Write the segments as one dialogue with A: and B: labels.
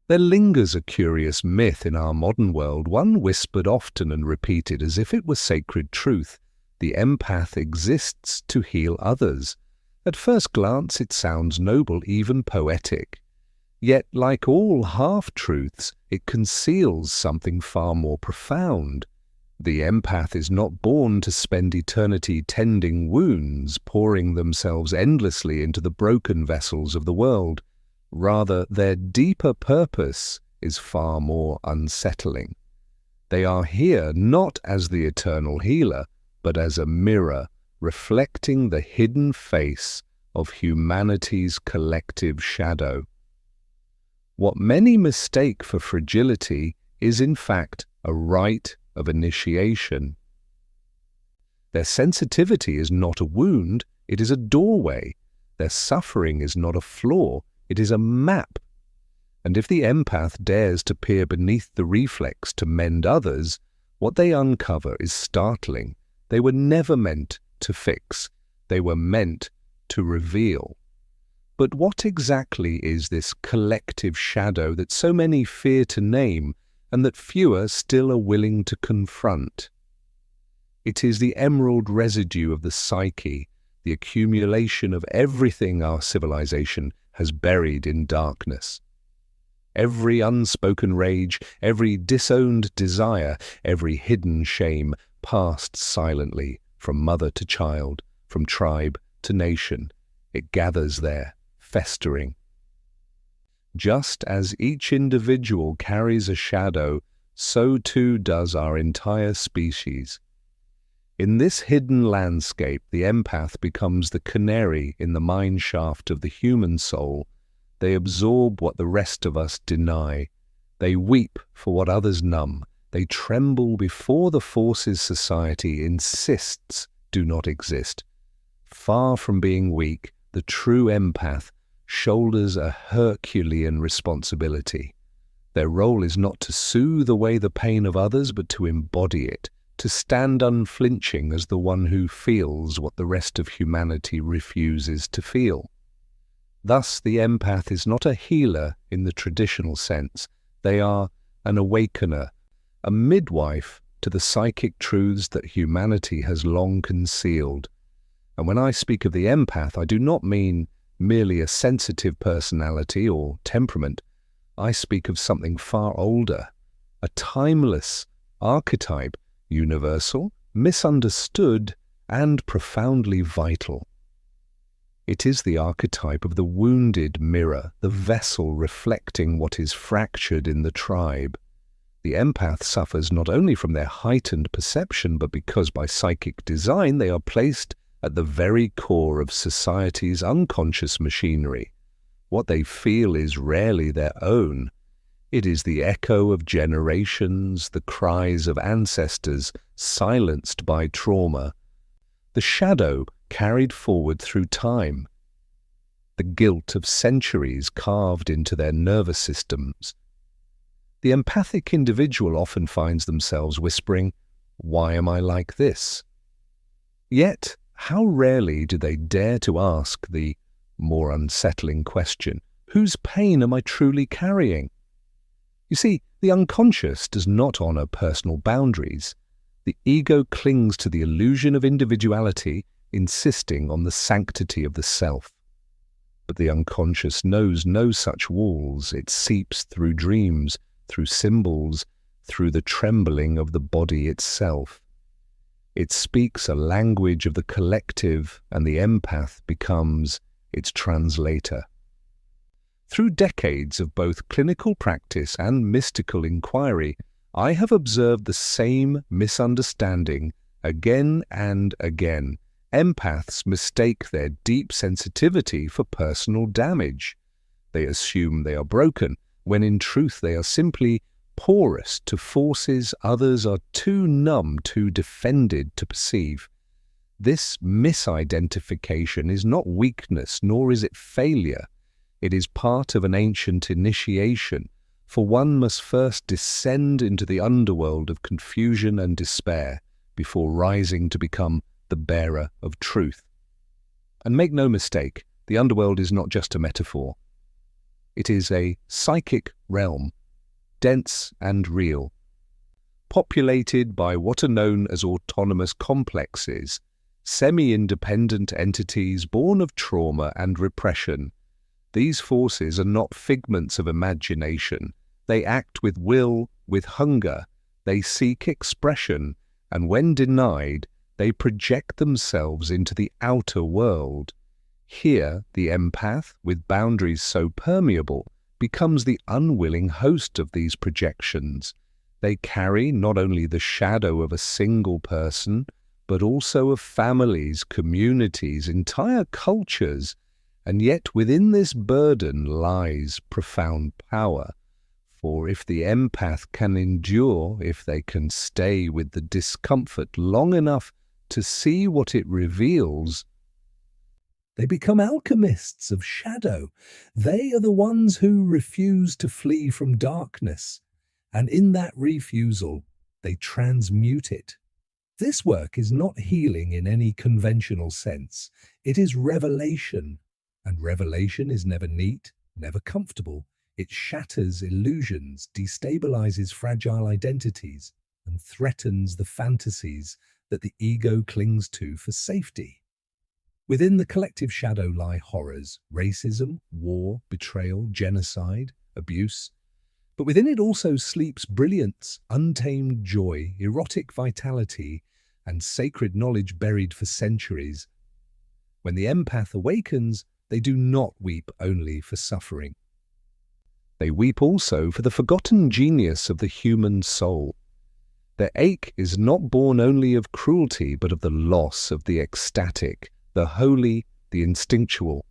A: There lingers a curious myth in our modern world, one whispered often and repeated as if it were sacred truth. The empath exists to heal others. At first glance it sounds noble, even poetic. Yet, like all half-truths, it conceals something far more profound. The empath is not born to spend eternity tending wounds, pouring themselves endlessly into the broken vessels of the world. Rather, their deeper purpose is far more unsettling. They are here not as the eternal healer, but as a mirror reflecting the hidden face of humanity's collective shadow. What many mistake for fragility is in fact a rite of initiation. Their sensitivity is not a wound, it is a doorway. Their suffering is not a flaw, it is a map. And if the empath dares to peer beneath the reflex to mend others, what they uncover is startling. They were never meant to fix, they were meant to reveal. But what exactly is this collective shadow that so many fear to name and that fewer still are willing to confront? It is the emerald residue of the psyche, the accumulation of everything our civilization has buried in darkness. Every unspoken rage, every disowned desire, every hidden shame passed silently from mother to child, from tribe to nation. It gathers there, festering. Just as each individual carries a shadow, so too does our entire species. In this hidden landscape, the empath becomes the canary in the mine shaft of the human soul. They absorb what the rest of us deny. They weep for what others numb. They tremble before the forces society insists do not exist. Far from being weak, the true empath shoulders a Herculean responsibility. Their role is not to soothe away the pain of others, but to embody it, to stand unflinching as the one who feels what the rest of humanity refuses to feel. Thus, the empath is not a healer in the traditional sense. They are an awakener, a midwife to the psychic truths that humanity has long concealed. And when I speak of the empath, I do not mean merely a sensitive personality or temperament. I speak of something far older, a timeless archetype, universal, misunderstood, and profoundly vital. It is the archetype of the wounded mirror, the vessel reflecting what is fractured in the tribe. The empath suffers not only from their heightened perception, but because by psychic design they are placed at the very core of society's unconscious machinery. What they feel is rarely their own. It is the echo of generations, the cries of ancestors silenced by trauma, the shadow carried forward through time, the guilt of centuries carved into their nervous systems. The empathic individual often finds themselves whispering, "Why am I like this?" Yet, how rarely do they dare to ask the more unsettling question, whose pain am I truly carrying? You see, the unconscious does not honor personal boundaries. The ego clings to the illusion of individuality, insisting on the sanctity of the self. But the unconscious knows no such walls. It seeps through dreams, through symbols, through the trembling of the body itself. It speaks a language of the collective, and the empath becomes its translator. Through decades of both clinical practice and mystical inquiry, I have observed the same misunderstanding again and again. Empaths mistake their deep sensitivity for personal damage. They assume they are broken, when in truth they are simply porous to forces others are too numb, too defended to perceive. This misidentification is not weakness, nor is it failure. It is part of an ancient initiation, for one must first descend into the underworld of confusion and despair before rising to become the bearer of truth. And make no mistake, the underworld is not just a metaphor. It is a psychic realm, dense and real, populated by what are known as autonomous complexes, semi-independent entities born of trauma and repression. These forces are not figments of imagination. They act with will, with hunger. They seek expression, and when denied, they project themselves into the outer world. Here, the empath, with boundaries so permeable, becomes the unwilling host of these projections. They carry not only the shadow of a single person, but also of families, communities, entire cultures, and yet within this burden lies profound power. For if the empath can endure, if they can stay with the discomfort long enough to see what it reveals, they become alchemists of shadow. They are the ones who refuse to flee from darkness, and in that refusal, they transmute it. This work is not healing in any conventional sense. It is revelation. And revelation is never neat, never comfortable. It shatters illusions, destabilizes fragile identities, and threatens the fantasies that the ego clings to for safety. Within the collective shadow lie horrors, racism, war, betrayal, genocide, abuse. But within it also sleeps brilliance, untamed joy, erotic vitality, and sacred knowledge buried for centuries. When the empath awakens, they do not weep only for suffering. They weep also for the forgotten genius of the human soul. Their ache is not born only of cruelty, but of the loss of the ecstatic, the holy, the instinctual.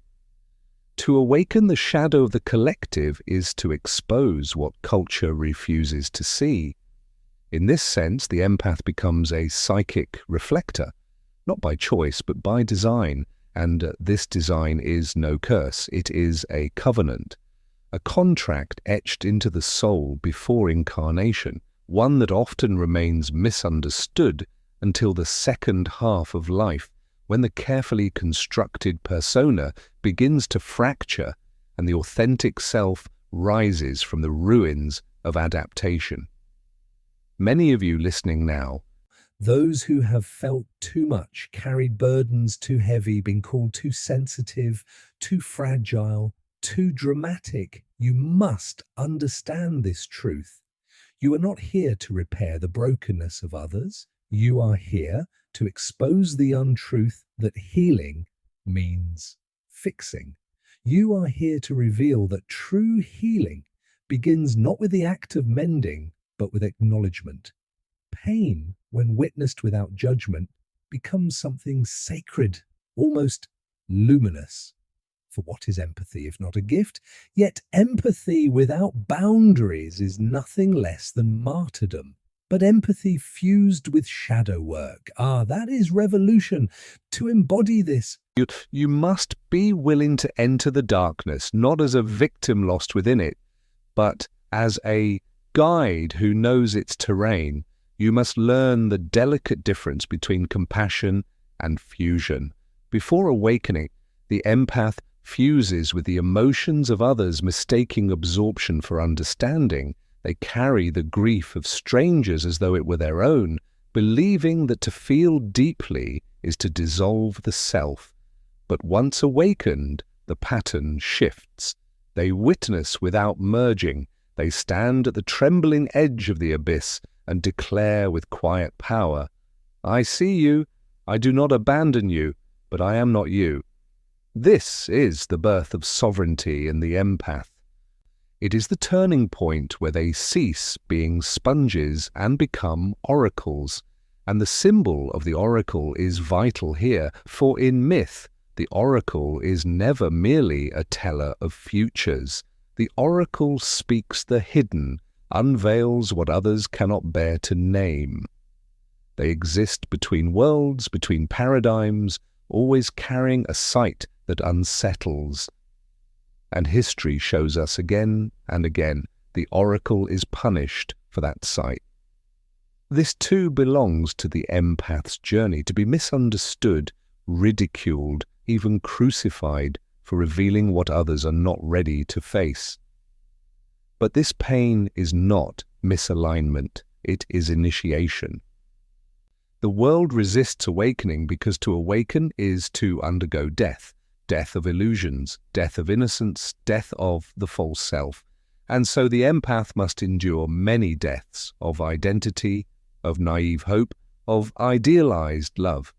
A: To awaken the shadow of the collective is to expose what culture refuses to see. In this sense, the empath becomes a psychic reflector, not by choice, but by design. And this design is no curse. It is a covenant, a contract etched into the soul before incarnation, one that often remains misunderstood until the second half of life, when the carefully constructed persona begins to fracture and the authentic self rises from the ruins of adaptation. Many of you listening now, those who have felt too much, carried burdens too heavy, been called too sensitive, too fragile, too dramatic, you must understand this truth. You are not here to repair the brokenness of others. You are here to expose the untruth that healing means fixing. You are here to reveal that true healing begins not with the act of mending, but with acknowledgement. Pain, when witnessed without judgment, becomes something sacred, almost luminous. For what is empathy if not a gift? Yet empathy without boundaries is nothing less than martyrdom. But empathy fused with shadow work, that is revolution. To embody this, you must be willing to enter the darkness, not as a victim lost within it, but as a guide who knows its terrain. You must learn the delicate difference between compassion and fusion. Before awakening, the empath fuses with the emotions of others, mistaking absorption for understanding. They carry the grief of strangers as though it were their own, believing that to feel deeply is to dissolve the self. But once awakened, the pattern shifts. They witness without merging. They stand at the trembling edge of the abyss and declare with quiet power, "I see you, I do not abandon you, but I am not you." This is the birth of sovereignty in the empath. It is the turning point where they cease being sponges and become oracles. And the symbol of the oracle is vital here, for in myth, the oracle is never merely a teller of futures. The oracle speaks the hidden, unveils what others cannot bear to name. They exist between worlds, between paradigms, always carrying a sight that unsettles. And history shows us again and again the oracle is punished for that sight. This too belongs to the empath's journey, to be misunderstood, ridiculed, even crucified for revealing what others are not ready to face. But this pain is not misalignment, it is initiation. The world resists awakening because to awaken is to undergo death, death of illusions, death of innocence, death of the false self. And so the empath must endure many deaths of identity, of naive hope, of idealized love.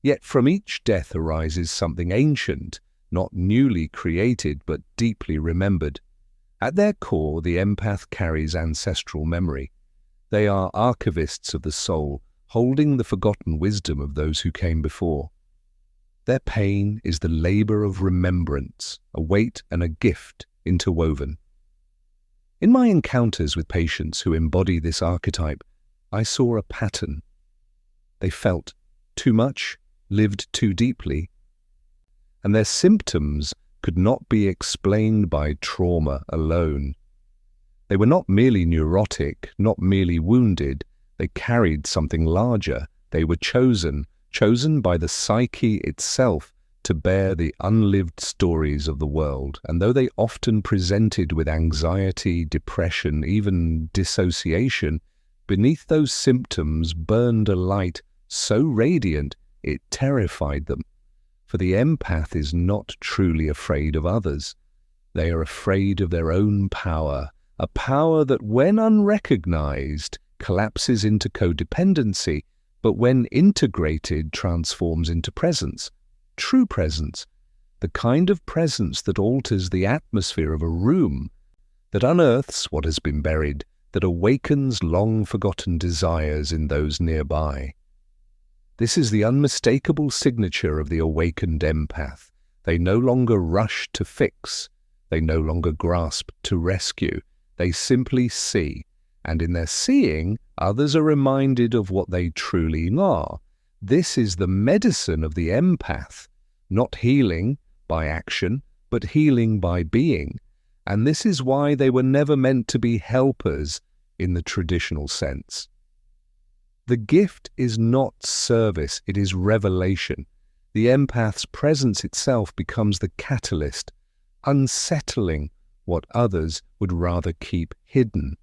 A: Yet from each death arises something ancient, not newly created but deeply remembered. At their core, the empath carries ancestral memory. They are archivists of the soul, holding the forgotten wisdom of those who came before. Their pain is the labor of remembrance, a weight and a gift interwoven. In my encounters with patients who embody this archetype, I saw a pattern. They felt too much, lived too deeply, and their symptoms could not be explained by trauma alone. They were not merely neurotic, not merely wounded. They carried something larger. They were chosen by the psyche itself to bear the unlived stories of the world. And though they often presented with anxiety, depression, even dissociation, beneath those symptoms burned a light so radiant it terrified them. For the empath is not truly afraid of others. They are afraid of their own power, a power that when unrecognized collapses into codependency, but when integrated transforms into presence, true presence, the kind of presence that alters the atmosphere of a room, that unearths what has been buried, that awakens long-forgotten desires in those nearby. This is the unmistakable signature of the awakened empath. They no longer rush to fix. They no longer grasp to rescue. They simply see. And in their seeing, others are reminded of what they truly are. This is the medicine of the empath, not healing by action, but healing by being. And this is why they were never meant to be helpers in the traditional sense. The gift is not service, it is revelation. The empath's presence itself becomes the catalyst, unsettling what others would rather keep hidden.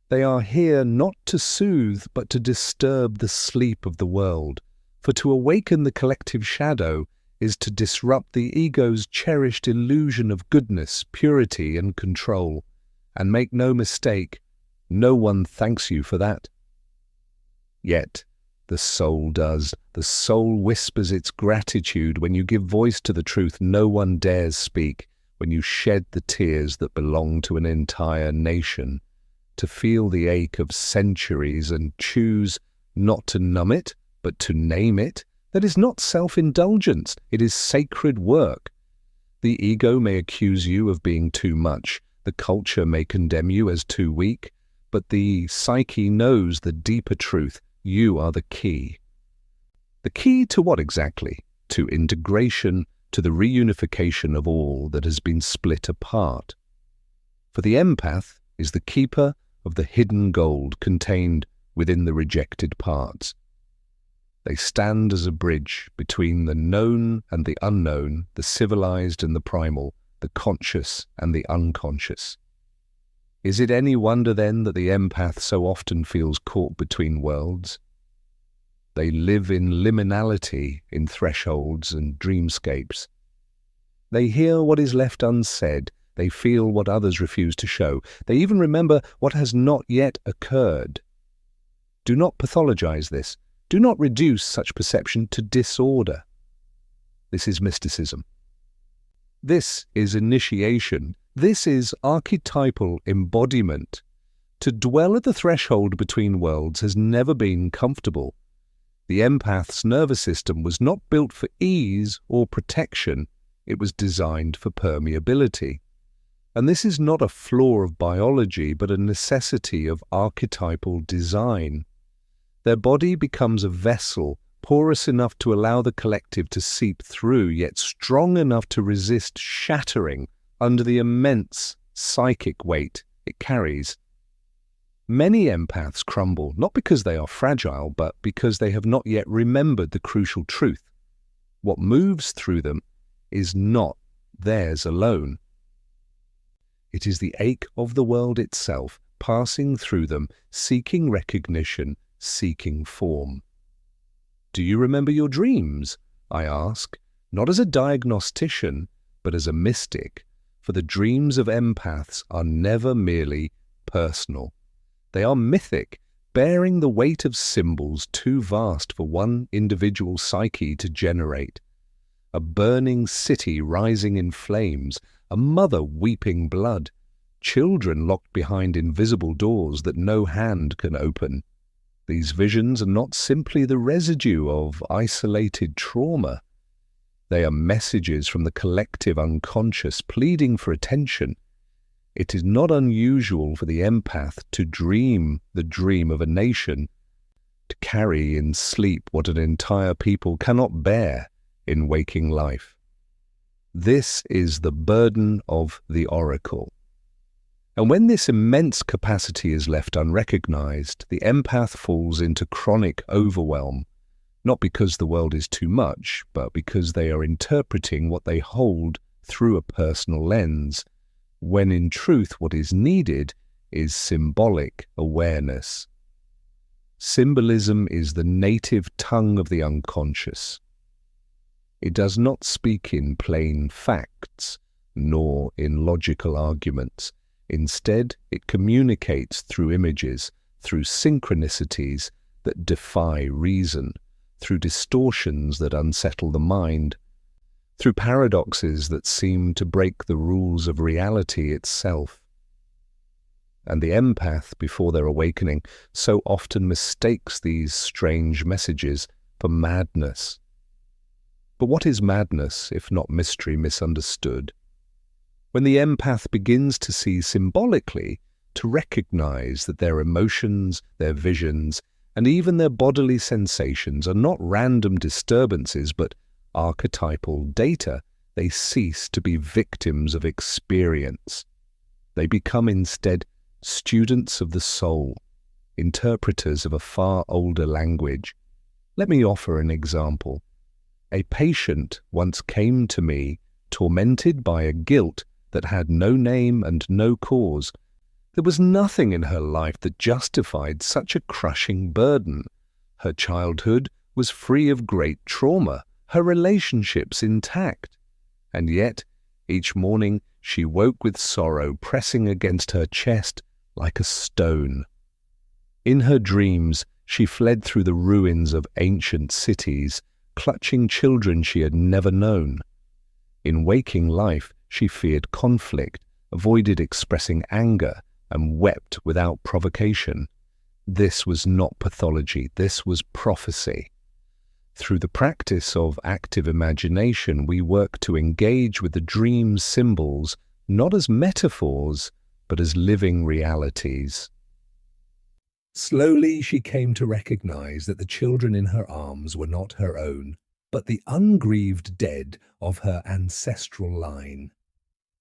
A: They are here not to soothe, but to disturb the sleep of the world. For to awaken the collective shadow is to disrupt the ego's cherished illusion of goodness, purity, and control. And make no mistake, no one thanks you for that. Yet, the soul does. The soul whispers its gratitude when you give voice to the truth no one dares speak, when you shed the tears that belong to an entire nation, to feel the ache of centuries and choose not to numb it, but to name it. That is not self-indulgence, it is sacred work. The ego may accuse you of being too much, the culture may condemn you as too weak, but the psyche knows the deeper truth. You are the key. The key to what exactly? To integration, to the reunification of all that has been split apart. For the empath is the keeper of the hidden gold contained within the rejected parts. They stand as a bridge between the known and the unknown, the civilized and the primal, the conscious and the unconscious. Is it any wonder then that the empath so often feels caught between worlds? They live in liminality, in thresholds and dreamscapes. They hear what is left unsaid. They feel what others refuse to show. They even remember what has not yet occurred. Do not pathologize this. Do not reduce such perception to disorder. This is mysticism. This is initiation. This is archetypal embodiment. To dwell at the threshold between worlds has never been comfortable. The empath's nervous system was not built for ease or protection. It was designed for permeability. And this is not a flaw of biology, but a necessity of archetypal design. Their body becomes a vessel, porous enough to allow the collective to seep through, yet strong enough to resist shattering under the immense psychic weight it carries. Many empaths crumble, not because they are fragile, but because they have not yet remembered the crucial truth. What moves through them is not theirs alone. It is the ache of the world itself passing through them, seeking recognition, seeking form. Do you remember your dreams? I ask, not as a diagnostician, but as a mystic, for the dreams of empaths are never merely personal. They are mythic, bearing the weight of symbols too vast for one individual psyche to generate. A burning city rising in flames, a mother weeping blood, children locked behind invisible doors that no hand can open. These visions are not simply the residue of isolated trauma. They are messages from the collective unconscious pleading for attention. It is not unusual for the empath to dream the dream of a nation, to carry in sleep what an entire people cannot bear in waking life. This is the burden of the oracle. And when this immense capacity is left unrecognized, the empath falls into chronic overwhelm, not because the world is too much, but because they are interpreting what they hold through a personal lens, when in truth what is needed is symbolic awareness. Symbolism is the native tongue of the unconscious. It does not speak in plain facts, nor in logical arguments. Instead, it communicates through images, through synchronicities that defy reason, through distortions that unsettle the mind, through paradoxes that seem to break the rules of reality itself. And the empath, before their awakening, so often mistakes these strange messages for madness. But what is madness, if not mystery misunderstood? When the empath begins to see symbolically, to recognize that their emotions, their visions, and even their bodily sensations are not random disturbances but archetypal data, they cease to be victims of experience. They become instead students of the soul, interpreters of a far older language. Let me offer an example. A patient once came to me tormented by a guilt that had no name and no cause. There was nothing in her life that justified such a crushing burden. Her childhood was free of great trauma, her relationships intact. And yet, each morning she woke with sorrow pressing against her chest like a stone. In her dreams, she fled through the ruins of ancient cities, clutching children she had never known. In waking life, she feared conflict, avoided expressing anger, and wept without provocation. This was not pathology, this was prophecy. Through the practice of active imagination, we work to engage with the dream symbols, not as metaphors, but as living realities. Slowly she came to recognize that the children in her arms were not her own, but the ungrieved dead of her ancestral line.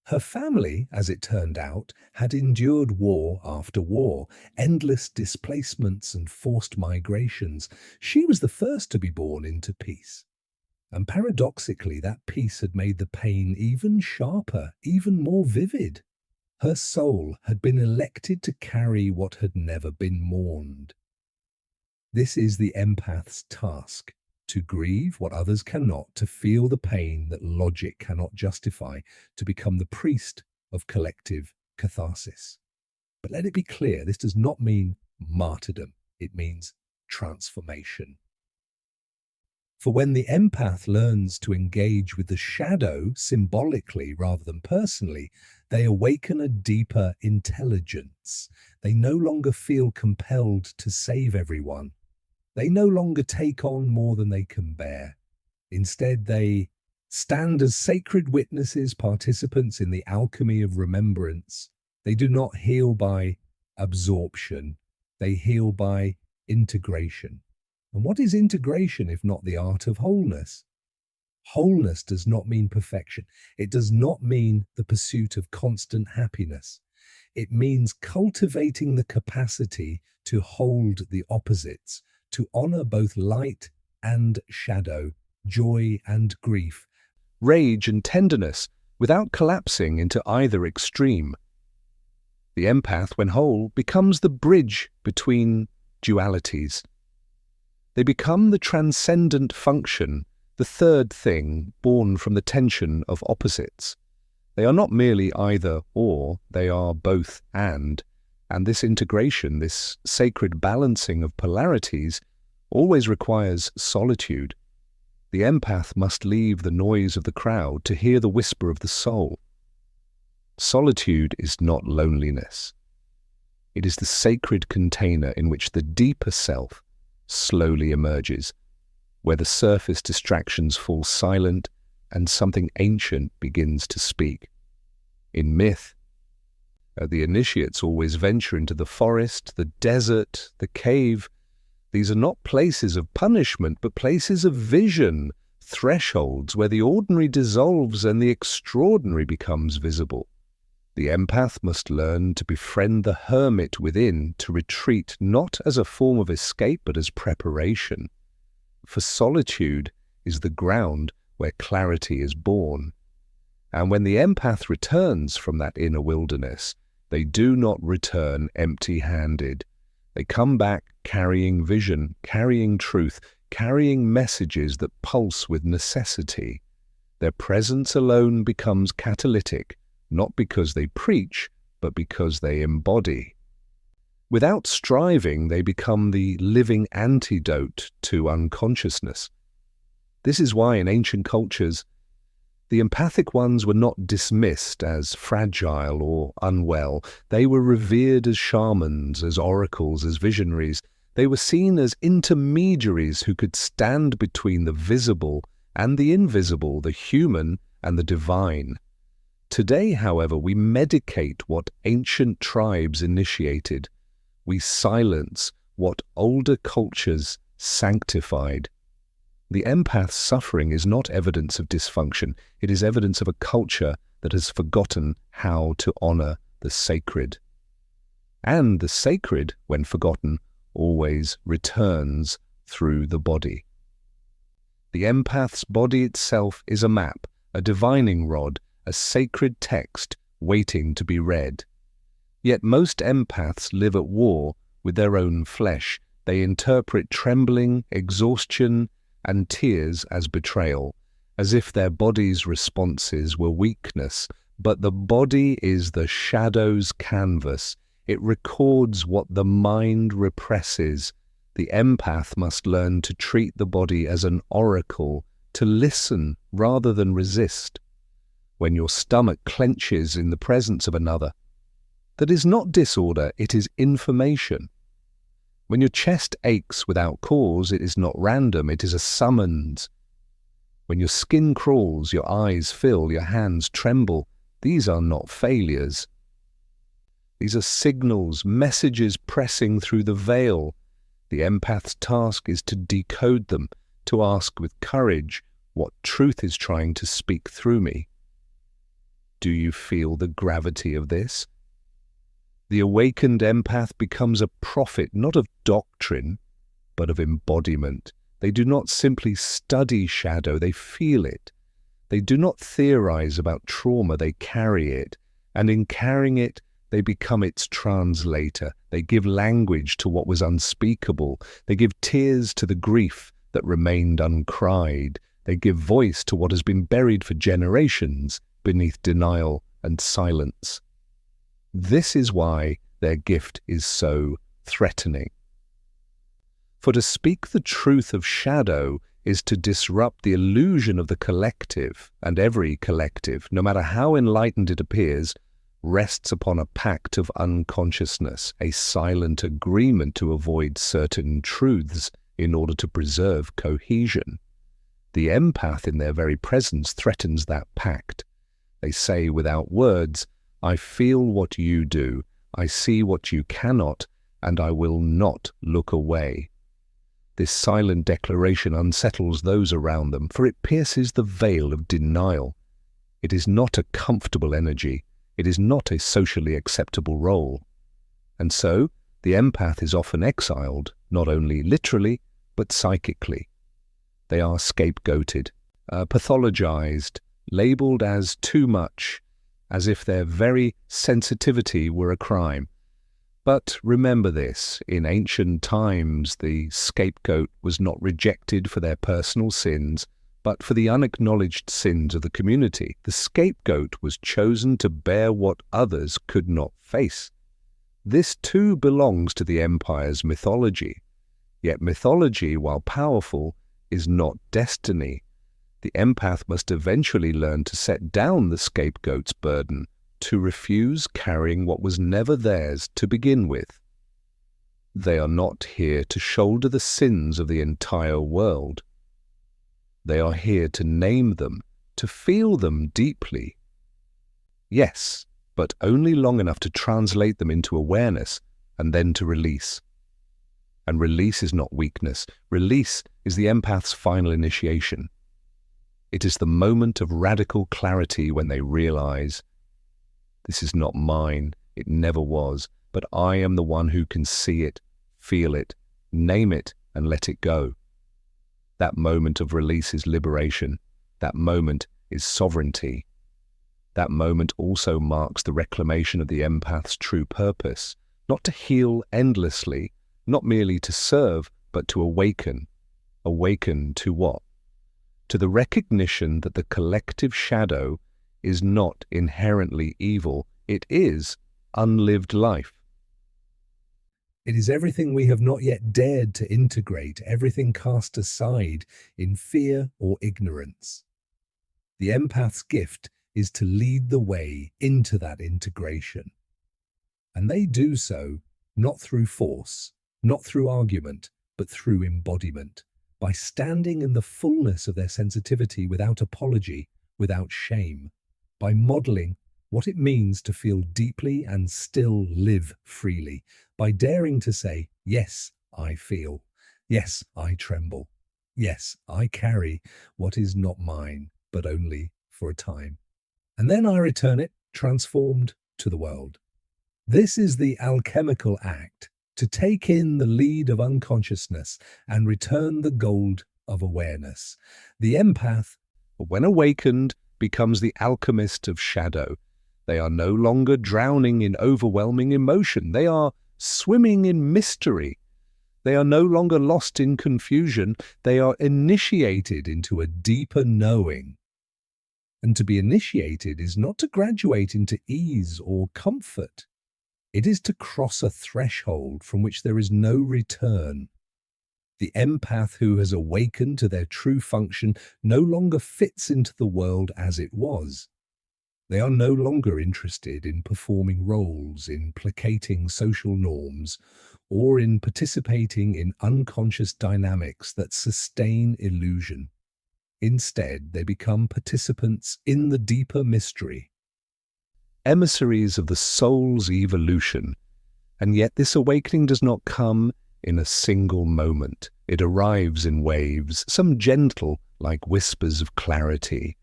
A: Her family, as it turned out, had endured war after war, endless displacements and forced migrations. She was the first to be born into peace. And paradoxically, that peace had made the pain even sharper, even more vivid. Her soul had been elected to carry what had never been mourned. This is the empath's task. To grieve what others cannot, to feel the pain that logic cannot justify, to become the priest of collective catharsis. But let it be clear, this does not mean martyrdom. It means transformation. For when the empath learns to engage with the shadow symbolically rather than personally, they awaken a deeper intelligence. They no longer feel compelled to save everyone. They no longer take on more than they can bear. Instead, they stand as sacred witnesses, participants in the alchemy of remembrance. They do not heal by absorption. They heal by integration. And what is integration if not the art of wholeness? Wholeness does not mean perfection. It does not mean the pursuit of constant happiness. It means cultivating the capacity to hold the opposites, to honor both light and shadow, joy and grief, rage and tenderness, without collapsing into either extreme. The empath, when whole, becomes the bridge between dualities. They become the transcendent function, the third thing born from the tension of opposites. They are not merely either or, they are both and this integration, this sacred balancing of polarities, always requires solitude. The empath must leave the noise of the crowd to hear the whisper of the soul. Solitude is not loneliness. It is the sacred container in which the deeper self slowly emerges, where the surface distractions fall silent and something ancient begins to speak. In myth, the initiates always venture into the forest, the desert, the cave. These are not places of punishment, but places of vision, thresholds where the ordinary dissolves and the extraordinary becomes visible. The empath must learn to befriend the hermit within, to retreat not as a form of escape but as preparation. For solitude is the ground where clarity is born. And when the empath returns from that inner wilderness, they do not return empty-handed. They come back carrying vision, carrying truth, carrying messages that pulse with necessity. Their presence alone becomes catalytic, not because they preach, but because they embody. Without striving, they become the living antidote to unconsciousness. This is why in ancient cultures, the empathic ones were not dismissed as fragile or unwell. They were revered as shamans, as oracles, as visionaries. They were seen as intermediaries who could stand between the visible and the invisible, the human and the divine. Today, however, we medicate what ancient tribes initiated. We silence what older cultures sanctified. The empath's suffering is not evidence of dysfunction. It is evidence of a culture that has forgotten how to honor the sacred. And the sacred, when forgotten, always returns through the body. The empath's body itself is a map, a divining rod, a sacred text waiting to be read. Yet most empaths live at war with their own flesh. They interpret trembling, exhaustion, and tears as betrayal, as if their body's responses were weakness. But the body is the shadow's canvas. It records what the mind represses. The empath must learn to treat the body as an oracle, to listen rather than resist. When your stomach clenches in the presence of another, that is not disorder, it is information. When your chest aches without cause, it is not random, it is a summons. When your skin crawls, your eyes fill, your hands tremble, these are not failures. These are signals, messages pressing through the veil. The empath's task is to decode them, to ask with courage what truth is trying to speak through me. Do you feel the gravity of this? The awakened empath becomes a prophet not of doctrine, but of embodiment. They do not simply study shadow, they feel it. They do not theorize about trauma, they carry it. And in carrying it, they become its translator. They give language to what was unspeakable. They give tears to the grief that remained uncried. They give voice to what has been buried for generations beneath denial and silence. This is why their gift is so threatening. For to speak the truth of shadow is to disrupt the illusion of the collective, and every collective, no matter how enlightened it appears, rests upon a pact of unconsciousness, a silent agreement to avoid certain truths in order to preserve cohesion. The empath in their very presence threatens that pact. They say without words, I feel what you do, I see what you cannot, and I will not look away. This silent declaration unsettles those around them, for it pierces the veil of denial. It is not a comfortable energy. It is not a socially acceptable role. And so, the empath is often exiled, not only literally, but psychically. They are scapegoated, pathologized, labelled as too much, as if their very sensitivity were a crime. But remember this, in ancient times the scapegoat was not rejected for their personal sins, but for the unacknowledged sins of the community. The scapegoat was chosen to bear what others could not face. This too belongs to the empire's mythology. Yet mythology, while powerful, is not destiny. The empath must eventually learn to set down the scapegoat's burden, to refuse carrying what was never theirs to begin with. They are not here to shoulder the sins of the entire world. They are here to name them, to feel them deeply. Yes, but only long enough to translate them into awareness and then to release. And release is not weakness. Release is the empath's final initiation. It is the moment of radical clarity when they realize, this is not mine, it never was, but I am the one who can see it, feel it, name it, and let it go. That moment of release is liberation. That moment is sovereignty. That moment also marks the reclamation of the empath's true purpose, not to heal endlessly, not merely to serve, but to awaken. Awaken to what? To the recognition that the collective shadow is not inherently evil. It is unlived life. It is everything we have not yet dared to integrate, everything cast aside in fear or ignorance. The empath's gift is to lead the way into that integration. And they do so not through force, not through argument, but through embodiment, by standing in the fullness of their sensitivity without apology, without shame, by modeling what it means to feel deeply and still live freely, by daring to say, yes, I feel, yes, I tremble, yes, I carry what is not mine, but only for a time. And then I return it, transformed, to the world. This is the alchemical act, to take in the lead of unconsciousness and return the gold of awareness. The empath, when awakened, becomes the alchemist of shadow. They are no longer drowning in overwhelming emotion. They are swimming in mystery. They are no longer lost in confusion. They are initiated into a deeper knowing. And to be initiated is not to graduate into ease or comfort. It is to cross a threshold from which there is no return. The empath who has awakened to their true function no longer fits into the world as it was. They are no longer interested in performing roles, in placating social norms, or in participating in unconscious dynamics that sustain illusion. Instead, they become participants in the deeper mystery, emissaries of the soul's evolution. And yet this awakening does not come in a single moment. It arrives in waves, some gentle, like whispers of clarity,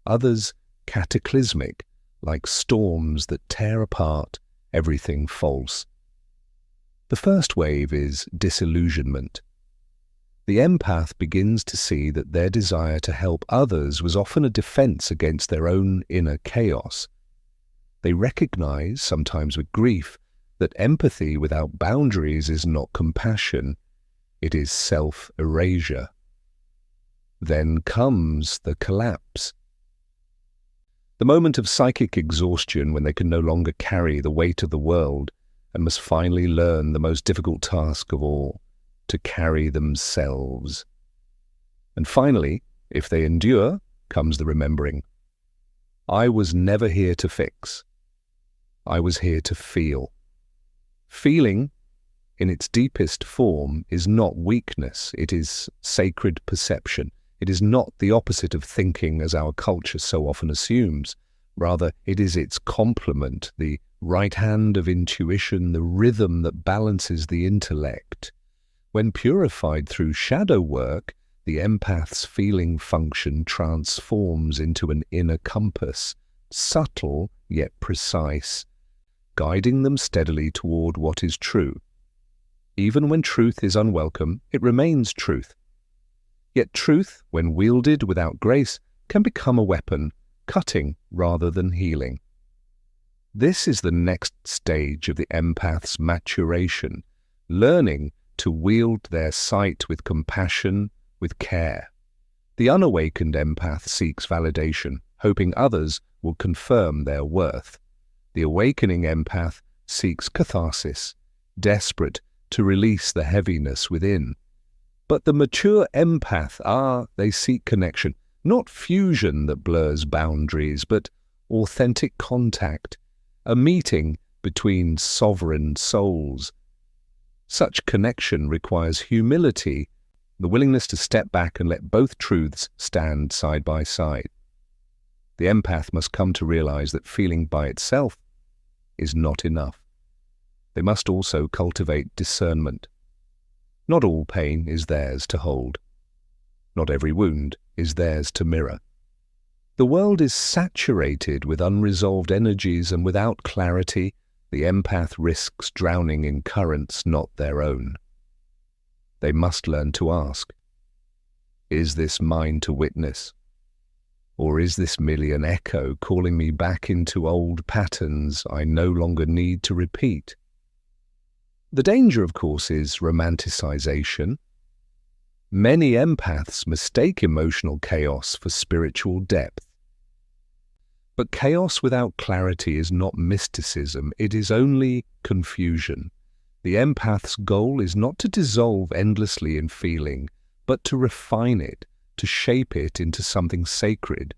A: others cataclysmic, like storms that tear apart everything false. The first wave is disillusionment. The empath begins to see that their desire to help others was often a defense against their own inner chaos. They recognize, sometimes with grief, that empathy without boundaries is not compassion, it is self-erasure. Then comes the collapse. The moment of psychic exhaustion when they can no longer carry the weight of the world and must finally learn the most difficult task of all, to carry themselves. And finally, if they endure, comes the remembering. I was never here to fix. I was here to feel. Feeling, in its deepest form, is not weakness, it is sacred perception. It is not the opposite of thinking as our culture so often assumes. Rather, it is its complement, the right hand of intuition, the rhythm that balances the intellect. When purified through shadow work, the empath's feeling function transforms into an inner compass, subtle yet precise, guiding them steadily toward what is true. Even when truth is unwelcome, it remains truth. Yet truth, when wielded without grace, can become a weapon, cutting rather than healing. This is the next stage of the empath's maturation, learning to wield their sight with compassion, with care. The unawakened empath seeks validation, hoping others will confirm their worth. The awakening empath seeks catharsis, desperate to release the heaviness within. But the mature empath, they seek connection, not fusion that blurs boundaries, but authentic contact, a meeting between sovereign souls. Such connection requires humility, the willingness to step back and let both truths stand side by side. The empath must come to realize that feeling by itself is not enough. They must also cultivate discernment. Not all pain is theirs to hold. Not every wound is theirs to mirror. The world is saturated with unresolved energies, and without clarity, the empath risks drowning in currents not their own. They must learn to ask, is this mine to witness? Or is this merely an echo calling me back into old patterns I no longer need to repeat? The danger, of course, is romanticization. Many empaths mistake emotional chaos for spiritual depth. But chaos without clarity is not mysticism, it is only confusion. The empath's goal is not to dissolve endlessly in feeling, but to refine it, to shape it into something sacred.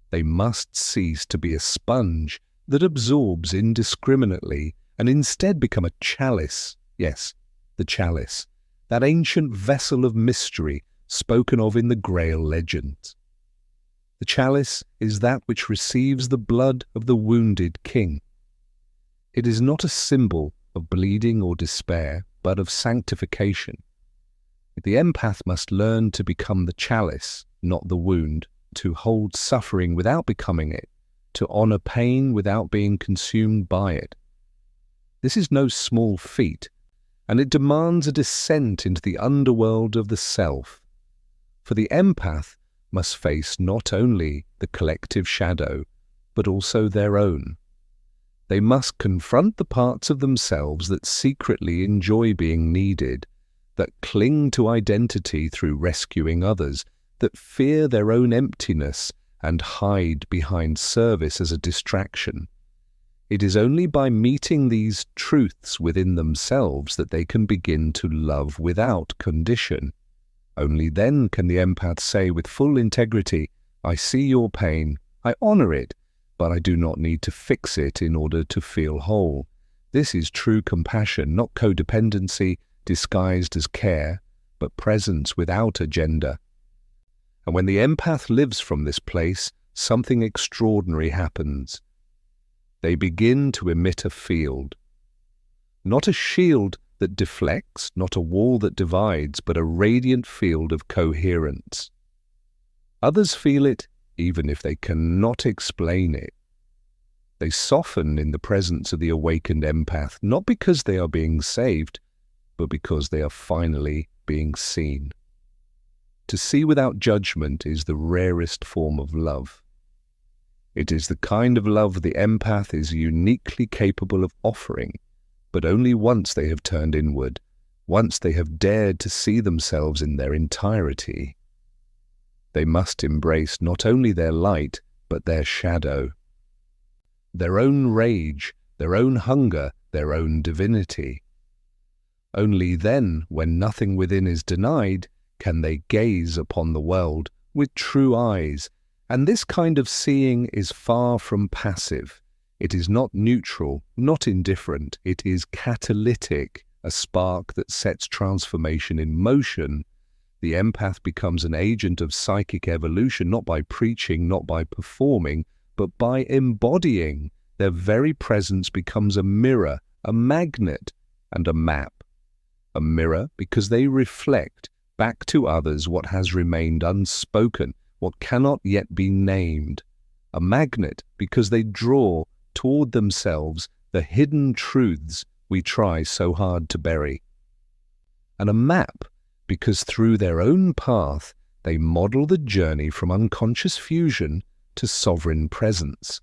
A: They must cease to be a sponge that absorbs indiscriminately and instead become a chalice. Yes, the chalice, that ancient vessel of mystery spoken of in the Grail legends. The chalice is that which receives the blood of the wounded king. It is not a symbol of bleeding or despair, but of sanctification. The empath must learn to become the chalice, not the wound, to hold suffering without becoming it, to honor pain without being consumed by it. This is no small feat, and it demands a descent into the underworld of the self. For the empath must face not only the collective shadow, but also their own. They must confront the parts of themselves that secretly enjoy being needed, that cling to identity through rescuing others, that fear their own emptiness and hide behind service as a distraction. It is only by meeting these truths within themselves that they can begin to love without condition. Only then can the empath say with full integrity, I see your pain, I honor it, but I do not need to fix it in order to feel whole. This is true compassion, not codependency disguised as care, but presence without agenda. And when the empath lives from this place, something extraordinary happens. They begin to emit a field. Not a shield that deflects, not a wall that divides, but a radiant field of coherence. Others feel it, even if they cannot explain it. They soften in the presence of the awakened empath, not because they are being saved, but because they are finally being seen. To see without judgment is the rarest form of love. It is the kind of love the empath is uniquely capable of offering, but only once they have turned inward, once they have dared to see themselves in their entirety. They must embrace not only their light, but their shadow, their own rage, their own hunger, their own divinity. Only then, when nothing within is denied, can they gaze upon the world with true eyes, and this kind of seeing is far from passive. It is not neutral, not indifferent, it is catalytic, a spark that sets transformation in motion. The empath becomes an agent of psychic evolution, not by preaching, not by performing, but by embodying. Their very presence becomes a mirror, a magnet, and a map. A mirror because they reflect back to others what has remained unspoken, what cannot yet be named. A magnet because they draw toward themselves the hidden truths we try so hard to bury. And a map because through their own path they model the journey from unconscious fusion to sovereign presence.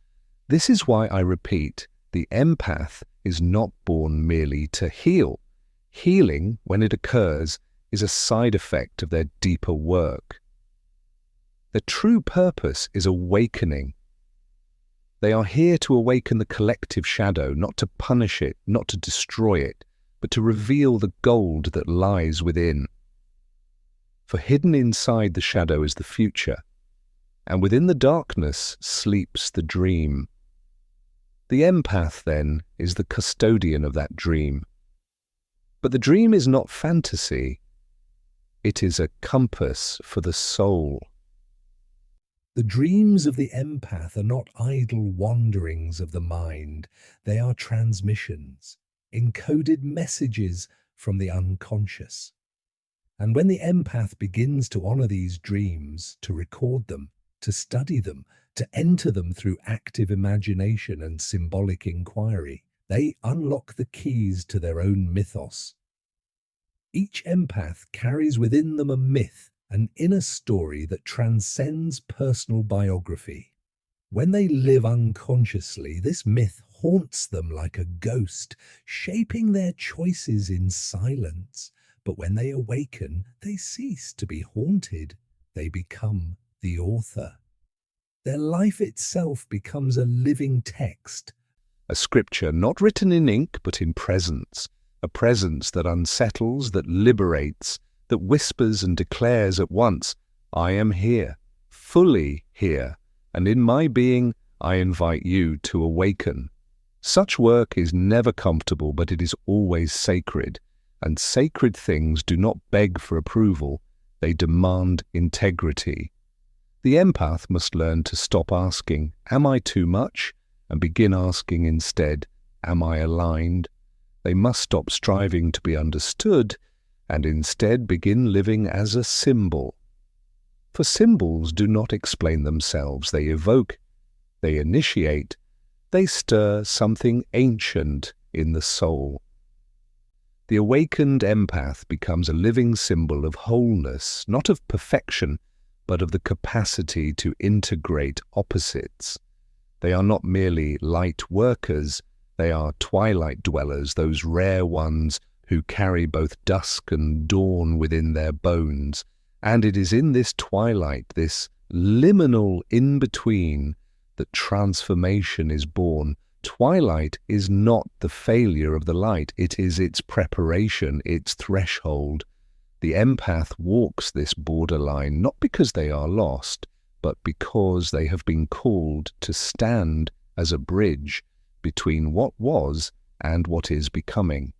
A: This is why I repeat, the empath is not born merely to heal. Healing, when it occurs, is a side effect of their deeper work. The true purpose is awakening. They are here to awaken the collective shadow, not to punish it, not to destroy it, but to reveal the gold that lies within. For hidden inside the shadow is the future, and within the darkness sleeps the dream. The empath, then, is the custodian of that dream. But the dream is not fantasy. It is a compass for the soul.
B: The dreams of the empath are not idle wanderings of the mind. They are transmissions, encoded messages from the unconscious. And when the empath begins to honor these dreams, to record them, to study them, to enter them through active imagination and symbolic inquiry, they unlock the keys to their own mythos. Each empath carries within them a myth, an inner story that transcends personal biography. When they live unconsciously, this myth haunts them like a ghost, shaping their choices in silence. But when they awaken, they cease to be haunted. They become the author. Their life itself becomes a living text.
A: A scripture not written in ink but in presence, a presence that unsettles, that liberates, that whispers and declares at once, I am here, fully here, and in my being I invite you to awaken. Such work is never comfortable, but it is always sacred, and sacred things do not beg for approval, they demand integrity. The empath must learn to stop asking, am I too much? And begin asking instead, am I aligned? They must stop striving to be understood and instead begin living as a symbol. For symbols do not explain themselves. They evoke, they initiate, they stir something ancient in the soul. The awakened empath becomes a living symbol of wholeness, not of perfection, but of the capacity to integrate opposites. They are not merely light workers, they are twilight dwellers, those rare ones who carry both dusk and dawn within their bones. And it is in this twilight, this liminal in-between, that transformation is born. Twilight is not the failure of the light, it is its preparation, its threshold. The empath walks this borderline not because they are lost, but because they have been called to stand as a bridge between what was and what is becoming.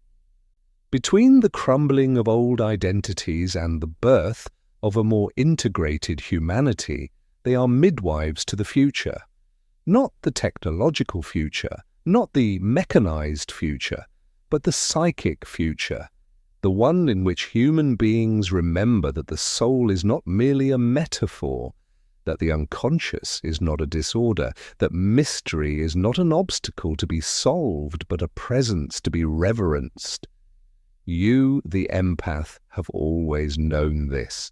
A: Between the crumbling of old identities and the birth of a more integrated humanity, they are midwives to the future. Not the technological future, not the mechanized future, but the psychic future, the one in which human beings remember that the soul is not merely a metaphor, that the unconscious is not a disorder, that mystery is not an obstacle to be solved, but a presence to be reverenced. You, the empath, have always known this.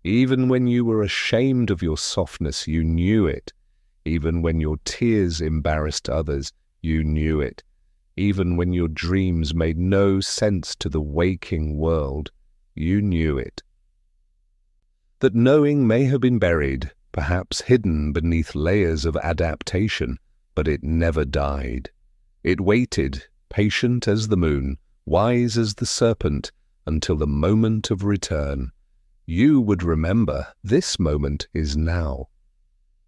A: Even when you were ashamed of your softness, you knew it. Even when your tears embarrassed others, you knew it. Even when your dreams made no sense to the waking world, you knew it. That knowing may have been buried, perhaps hidden beneath layers of adaptation, but it never died. It waited, patient as the moon, wise as the serpent, until the moment of return. You would remember, this moment is now.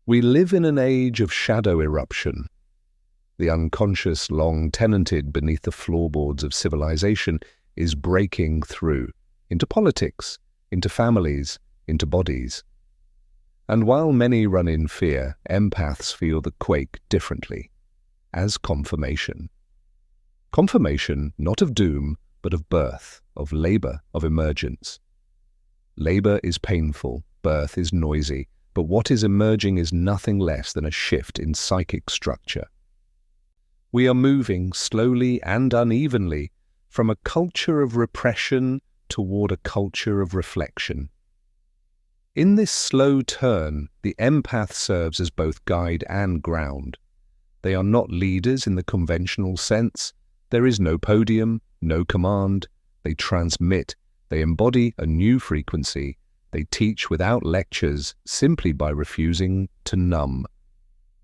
A: We live in an age of shadow eruption. The unconscious, long tenanted beneath the floorboards of civilization, is breaking through, into politics, into families, into bodies. And while many run in fear, empaths feel the quake differently, as confirmation. Confirmation not of doom, but of birth, of labor, of emergence. Labor is painful, birth is noisy, but what is emerging is nothing less than a shift in psychic structure. We are moving slowly and unevenly from a culture of repression toward a culture of reflection. In this slow turn, the empath serves as both guide and ground. They are not leaders in the conventional sense. There is no podium, no command. They transmit. They embody a new frequency. They teach without lectures, simply by refusing to numb.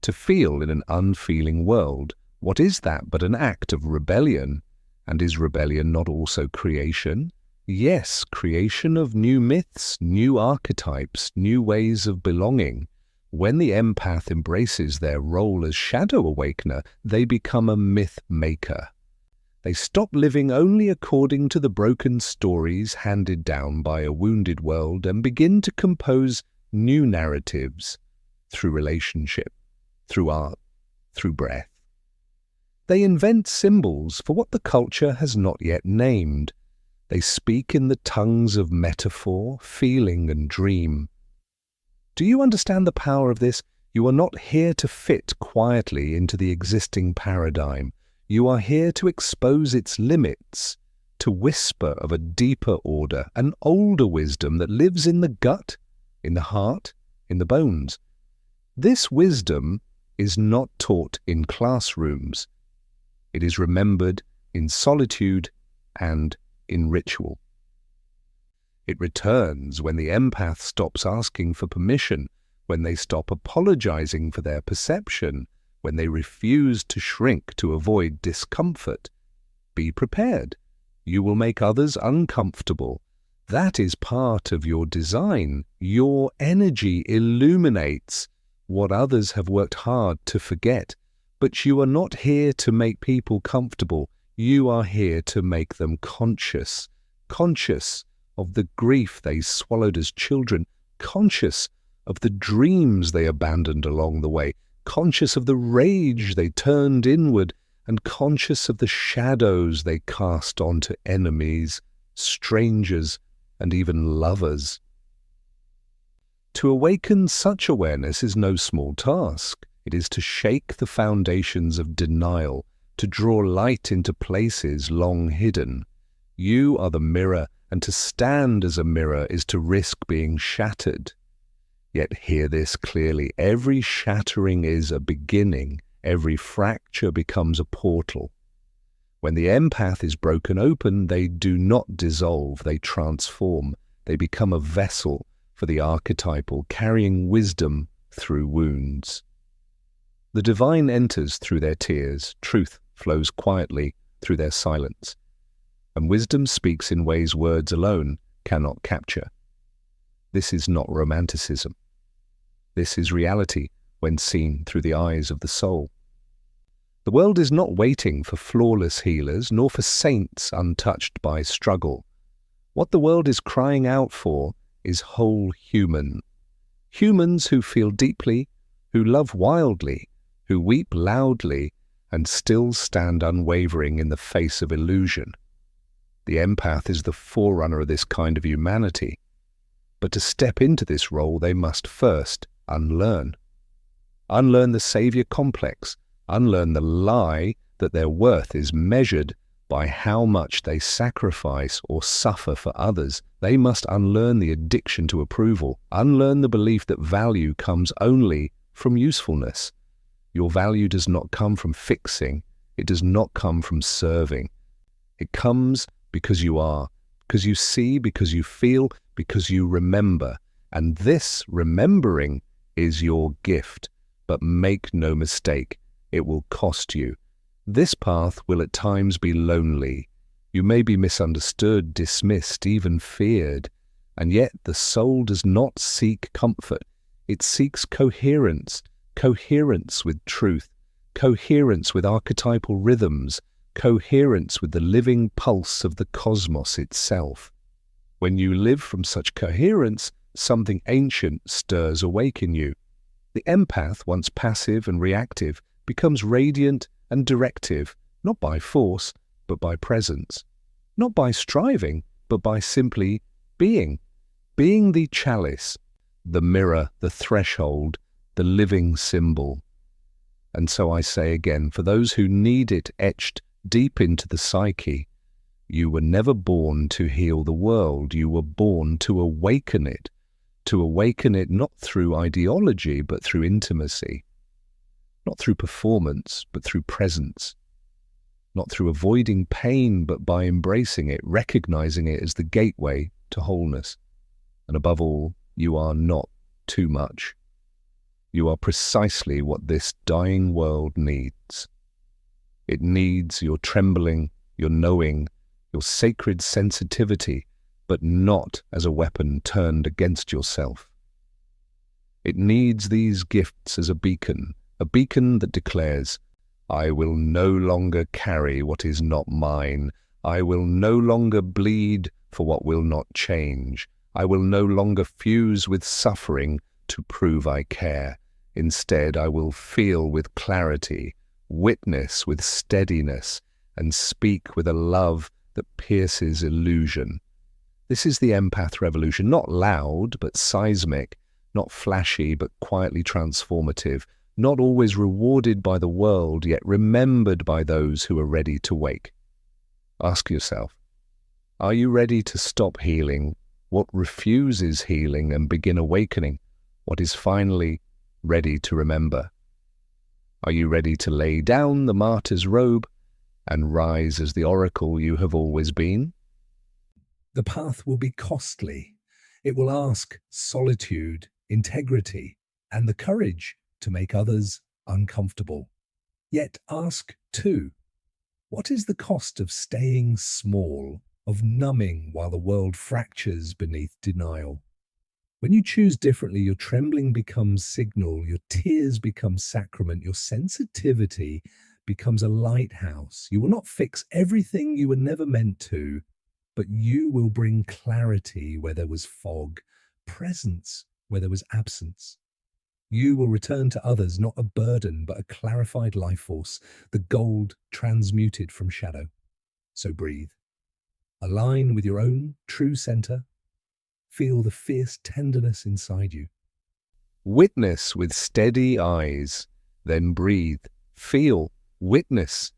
A: To feel in an unfeeling world, what is that but an act of rebellion? And is rebellion not also creation? Yes, creation of new myths, new archetypes, new ways of belonging. When the empath embraces their role as shadow awakener, they become a myth maker. They stop living only according to the broken stories handed down by a wounded world and begin to compose new narratives through relationship, through art, through breath. They invent symbols for what the culture has not yet named. They speak in the tongues of metaphor, feeling, and dream. Do you understand the power of this? You are not here to fit quietly into the existing paradigm. You are here to expose its limits, to whisper of a deeper order, an older wisdom that lives in the gut, in the heart, in the bones. This wisdom is not taught in classrooms. It is remembered in solitude and in ritual. It returns when the empath stops asking for permission, when they stop apologizing for their perception, when they refuse to shrink to avoid discomfort. Be prepared. You will make others uncomfortable. That is part of your design. Your energy illuminates what others have worked hard to forget. But you are not here to make people comfortable. You are here to make them conscious. Conscious of the grief they swallowed as children. Conscious of the dreams they abandoned along the way. Conscious of the rage they turned inward. And conscious of the shadows they cast onto enemies, strangers, and even lovers. To awaken such awareness is no small task. It is to shake the foundations of denial, to draw light into places long hidden. You are the mirror, and to stand as a mirror is to risk being shattered. Yet hear this clearly. Every shattering is a beginning. Every fracture becomes a portal. When the empath is broken open, they do not dissolve, they transform. They become a vessel for the archetypal, carrying wisdom through wounds. The divine enters through their tears, truth flows quietly through their silence, and wisdom speaks in ways words alone cannot capture. This is not romanticism. This is reality when seen through the eyes of the soul. The world is not waiting for flawless healers, nor for saints untouched by struggle. What the world is crying out for is whole human. Humans who feel deeply, who love wildly, who weep loudly, and still stand unwavering in the face of illusion. The empath is the forerunner of this kind of humanity. But to step into this role, they must first unlearn. Unlearn the savior complex, unlearn the lie that their worth is measured by how much they sacrifice or suffer for others. They must unlearn the addiction to approval, unlearn the belief that value comes only from usefulness. Your value does not come from fixing, it does not come from serving. It comes because you are, because you see, because you feel, because you remember. And this remembering is your gift. But make no mistake, it will cost you. This path will at times be lonely. You may be misunderstood, dismissed, even feared. And yet the soul does not seek comfort. It seeks coherence, coherence with truth, coherence with archetypal rhythms, coherence with the living pulse of the cosmos itself. When you live from such coherence, something ancient stirs awake in you. The empath, once passive and reactive, becomes radiant and directive, not by force, but by presence. Not by striving, but by simply being. Being the chalice, the mirror, the threshold, the living symbol. And so I say again, for those who need it etched deep into the psyche, you were never born to heal the world, you were born to awaken it. to awaken it not through ideology but through intimacy, not through performance but through presence, not through avoiding pain but by embracing it, recognizing it as the gateway to wholeness. And above all, you are not too much. You are precisely what this dying world needs. It needs your trembling, your knowing, your sacred sensitivity, but not as a weapon turned against yourself. It needs these gifts as a beacon that declares, I will no longer carry what is not mine. I will no longer bleed for what will not change. I will no longer fuse with suffering to prove I care. Instead, I will feel with clarity, witness with steadiness, and speak with a love that pierces illusion. This is the empath revolution, not loud but seismic, not flashy but quietly transformative, not always rewarded by the world, yet remembered by those who are ready to wake. Ask yourself, are you ready to stop healing what refuses healing and begin awakening what is finally ready to remember? Are you ready to lay down the martyr's robe and rise as the oracle you have always been?
B: The path will be costly. It will ask solitude, integrity, and the courage to make others uncomfortable. Yet ask too, what is the cost of staying small, of numbing while the world fractures beneath denial? When you choose differently, your trembling becomes signal, your tears become sacrament, your sensitivity becomes a lighthouse. You will not fix everything you were never meant to, but you will bring clarity where there was fog, presence where there was absence. You will return to others not a burden, but a clarified life force, the gold transmuted from shadow. So breathe. Align with your own true center. Feel the fierce tenderness inside you.
A: Witness with steady eyes, then breathe. Feel, witness,